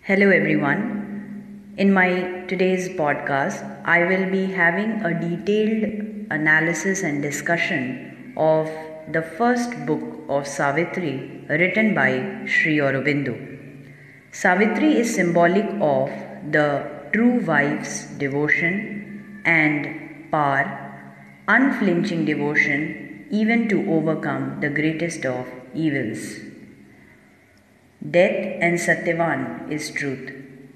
Hello everyone. In my today's podcast, I will be having a detailed analysis and discussion of the first book of Savitri written by Sri Aurobindo. Savitri is symbolic of the true wife's devotion and power, unflinching devotion even to overcome the greatest of evils. Death and Satyavan is truth.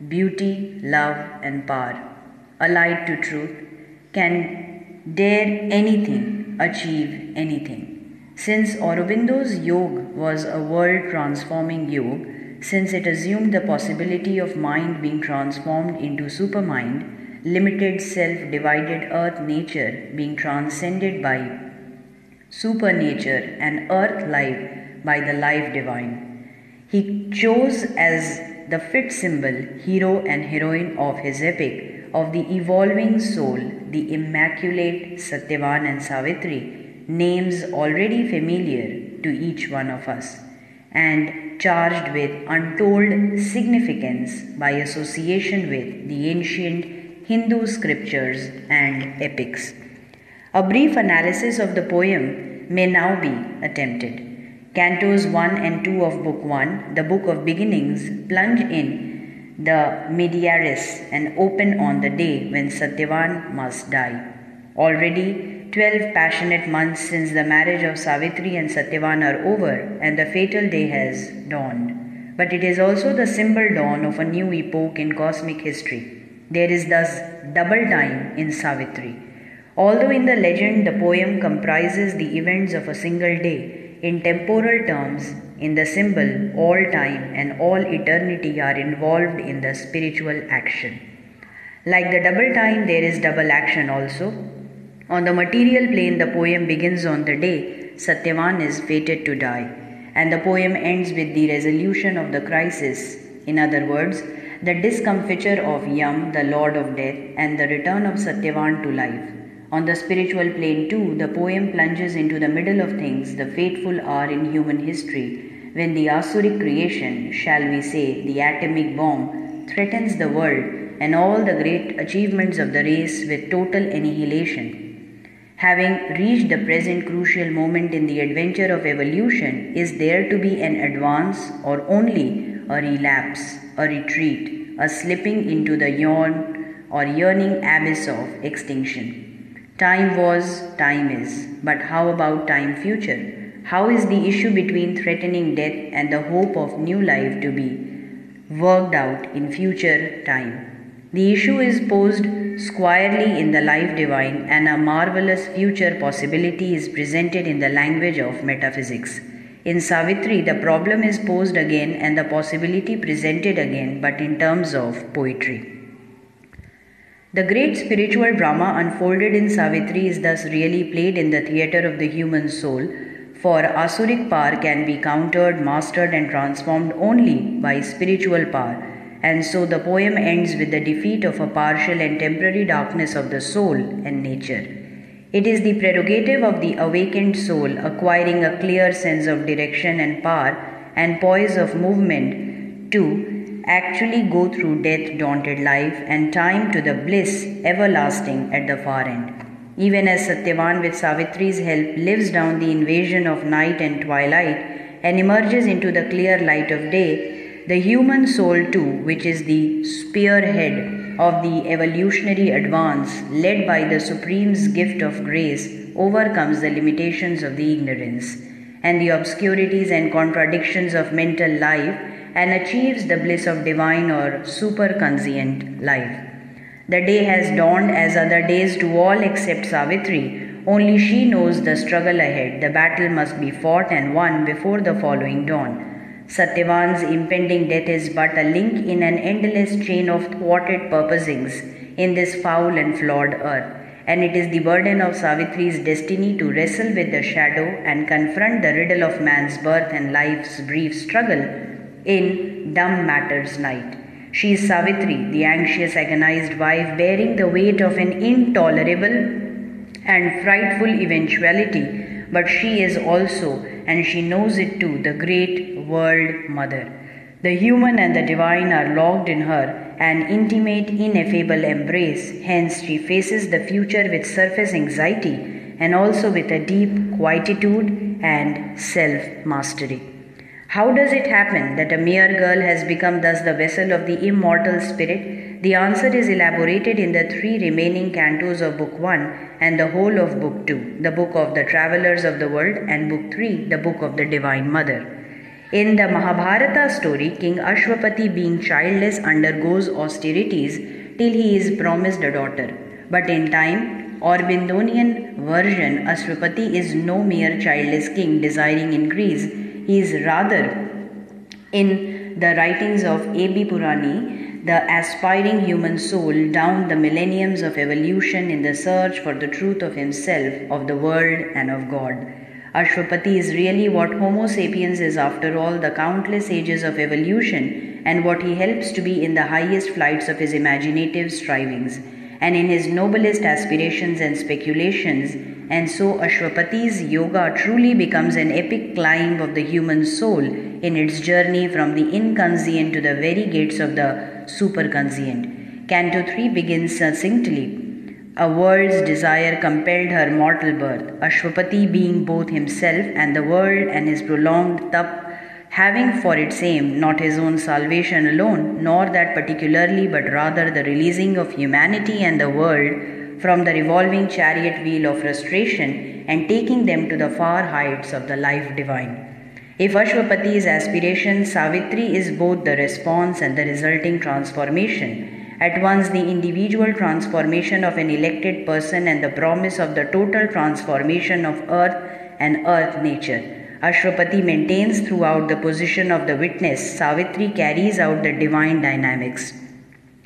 Beauty, love, and power, allied to truth, can dare anything, achieve anything. Since Aurobindo's yoga was a world transforming yoga, since it assumed the possibility of mind being transformed into supermind, limited self divided earth nature being transcended by supernature, and earth life by the life divine. He chose as the fit symbol, hero and heroine of his epic, of the evolving soul, the immaculate Satyavan and Savitri, names already familiar to each one of us, and charged with untold significance by association with the ancient Hindu scriptures and epics. A brief analysis of the poem may now be attempted. Cantos 1 and 2 of Book 1, the Book of Beginnings, plunge in the mediaris and open on the day when Satyavan must die. Already 12 passionate months since the marriage of Savitri and Satyavan are over and the fatal day has dawned. But it is also the symbol dawn of a new epoch in cosmic history. There is thus double time in Savitri. Although in the legend the poem comprises the events of a single day, in temporal terms, in the symbol, all time and all eternity are involved in the spiritual action. Like the double time, there is double action also. On the material plane, the poem begins on the day Satyavan is fated to die, and the poem ends with the resolution of the crisis. In other words, the discomfiture of Yam, the Lord of Death, and the return of Satyavan to life. On the spiritual plane too, the poem plunges into the middle of things, the fateful hour in human history, when the Asuric creation, shall we say, the atomic bomb, threatens the world and all the great achievements of the race with total annihilation. Having reached the present crucial moment in the adventure of evolution, is there to be an advance or only a relapse, a retreat, a slipping into the yawn or yearning abyss of extinction? Time was, time is, but how about time future? How is the issue between threatening death and the hope of new life to be worked out in future time? The issue is posed squarely in the life divine, and a marvelous future possibility is presented in the language of metaphysics. In Savitri, the problem is posed again and the possibility presented again, but in terms of poetry. The great spiritual drama unfolded in Savitri is thus really played in the theatre of the human soul, for Asuric power can be countered, mastered, and transformed only by spiritual power, and so the poem ends with the defeat of a partial and temporary darkness of the soul and nature. It is the prerogative of the awakened soul acquiring a clear sense of direction and power and poise of movement to actually go through death-daunted life and time to the bliss everlasting at the far end. Even as Satyavan with Savitri's help lives down the invasion of night and twilight and emerges into the clear light of day, the human soul too, which is the spearhead of the evolutionary advance led by the Supreme's gift of grace, overcomes the limitations of the ignorance and the obscurities and contradictions of mental life and achieves the bliss of divine or superconscient life. The day has dawned as other days to all except Savitri. Only she knows the struggle ahead. The battle must be fought and won before the following dawn. Satyavan's impending death is but a link in an endless chain of thwarted purposings in this foul and flawed earth, and it is the burden of Savitri's destiny to wrestle with the shadow and confront the riddle of man's birth and life's brief struggle in dumb matter's night. She is Savitri, the anxious, agonized wife, bearing the weight of an intolerable and frightful eventuality, but she is also, and she knows it too, the great world mother. The human and the divine are locked in her, an intimate, ineffable embrace. Hence, she faces the future with surface anxiety and also with a deep quietude and self mastery. How does it happen that a mere girl has become thus the vessel of the immortal spirit? The answer is elaborated in the 3 remaining cantos of Book 1 and the whole of Book 2, the Book of the Travelers of the World, and Book 3, the Book of the Divine Mother. In the Mahabharata story, King Ashwapati, being childless, undergoes austerities till he is promised a daughter. But in time, Aurobindonian version, Ashwapati is no mere childless king desiring increase. He is rather, in the writings of A.B. Purani, the aspiring human soul down the millenniums of evolution in the search for the truth of himself, of the world, and of God. Ashwapati is really what Homo sapiens is after all the countless ages of evolution, and what he helps to be in the highest flights of his imaginative strivings, and in his noblest aspirations and speculations. And so Ashwapati's yoga truly becomes an epic climb of the human soul in its journey from the inconscient to the very gates of the superconscient. Canto 3 begins succinctly. A world's desire compelled her mortal birth. Ashwapati, being both himself and the world, and his prolonged tap, having for its aim not his own salvation alone, nor that particularly, but rather the releasing of humanity and the world from the revolving chariot wheel of frustration, and taking them to the far heights of the life divine. If Ashwapati's aspiration, Savitri is both the response and the resulting transformation. At once the individual transformation of an elected person and the promise of the total transformation of earth and earth nature. Ashwapati maintains throughout the position of the witness. Savitri carries out the divine dynamics.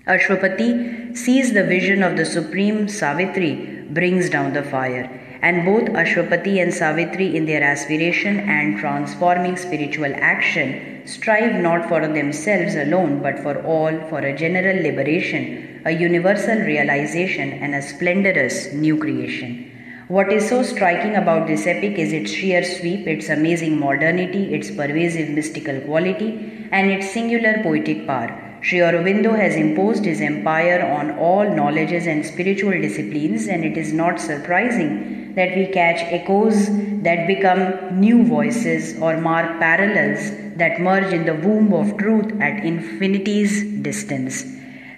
Ashwapati sees the vision of the supreme. Savitri brings down the fire. And both Ashwapati and Savitri, in their aspiration and transforming spiritual action, strive not for themselves alone, but for all, for a general liberation, a universal realization, and a splendorous new creation. What is so striking about this epic is its sheer sweep, its amazing modernity, its pervasive mystical quality, and its singular poetic power. Sri Aurobindo has imposed his empire on all knowledges and spiritual disciplines, and it is not surprising that we catch echoes that become new voices or mark parallels that merge in the womb of truth at infinity's distance.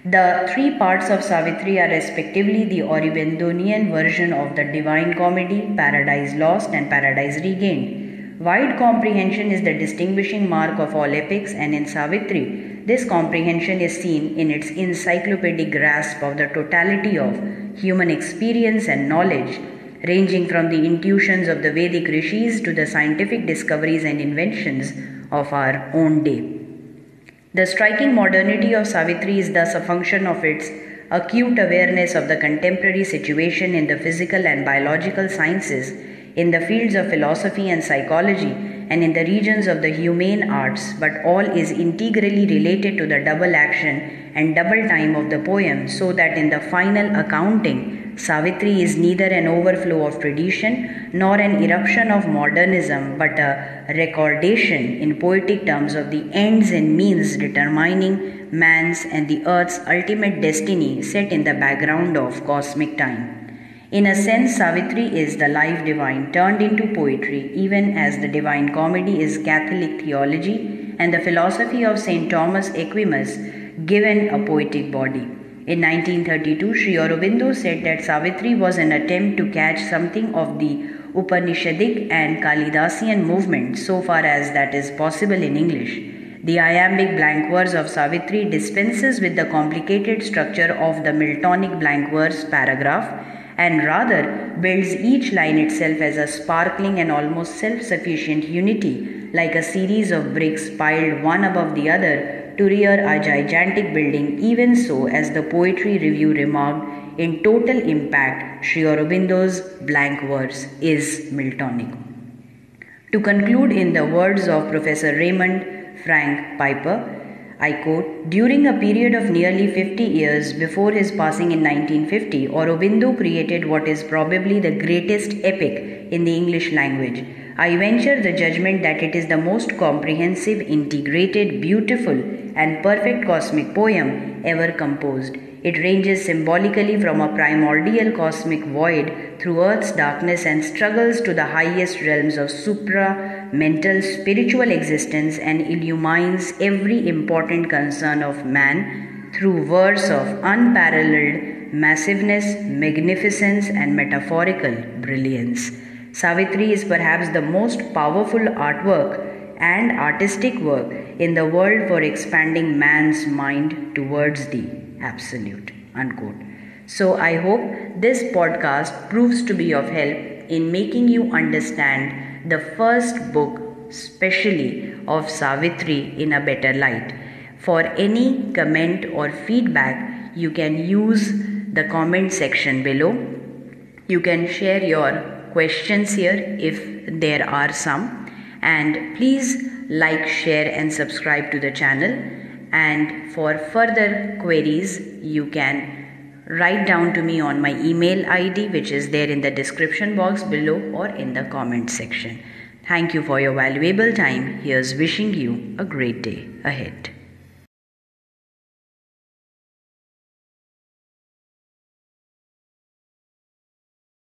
The 3 parts of Savitri are respectively the Aurobindonian version of the Divine Comedy, Paradise Lost and Paradise Regained. Wide comprehension is the distinguishing mark of all epics, and in Savitri, this comprehension is seen in its encyclopedic grasp of the totality of human experience and knowledge, ranging from the intuitions of the Vedic rishis to the scientific discoveries and inventions of our own day. The striking modernity of Savitri is thus a function of its acute awareness of the contemporary situation in the physical and biological sciences, in the fields of philosophy and psychology, and in the regions of the humane arts, but all is integrally related to the double action and double time of the poem, so that in the final accounting, Savitri is neither an overflow of tradition nor an eruption of modernism, but a recordation in poetic terms of the ends and means determining man's and the earth's ultimate destiny set in the background of cosmic time. In a sense, Savitri is the life divine turned into poetry, even as the Divine Comedy is Catholic theology and the philosophy of St. Thomas Aquinas given a poetic body. In 1932, Sri Aurobindo said that Savitri was an attempt to catch something of the Upanishadic and Kalidasian movement, so far as that is possible in English. The iambic blank verse of Savitri dispenses with the complicated structure of the Miltonic blank verse paragraph, and rather builds each line itself as a sparkling and almost self-sufficient unity, like a series of bricks piled one above the other to rear a gigantic building. Even so, as the Poetry Review remarked, in total impact, Sri Aurobindo's blank verse is Miltonic. To conclude, in the words of Professor Raymond Frank Piper, I quote, "During a period of nearly 50 years before his passing in 1950, Aurobindo created what is probably the greatest epic in the English language, I venture the judgment that it is the most comprehensive, integrated, beautiful, and perfect cosmic poem ever composed. It ranges symbolically from a primordial cosmic void through Earth's darkness and struggles to the highest realms of supra-mental spiritual existence and illumines every important concern of man through verse of unparalleled massiveness, magnificence, and metaphorical brilliance. Savitri is perhaps the most powerful artwork and artistic work in the world for expanding man's mind towards the absolute. Unquote. So I hope this podcast proves to be of help in making you understand the first book, especially of Savitri, in a better light. For any comment or feedback, you can use the comment section below. You can share your questions here if there are some, and please like, share and subscribe to the channel. And for further queries, you can write down to me on my email ID, which is there in the description box below or in the comment section. Thank you for your valuable time. Here's wishing you a great day ahead.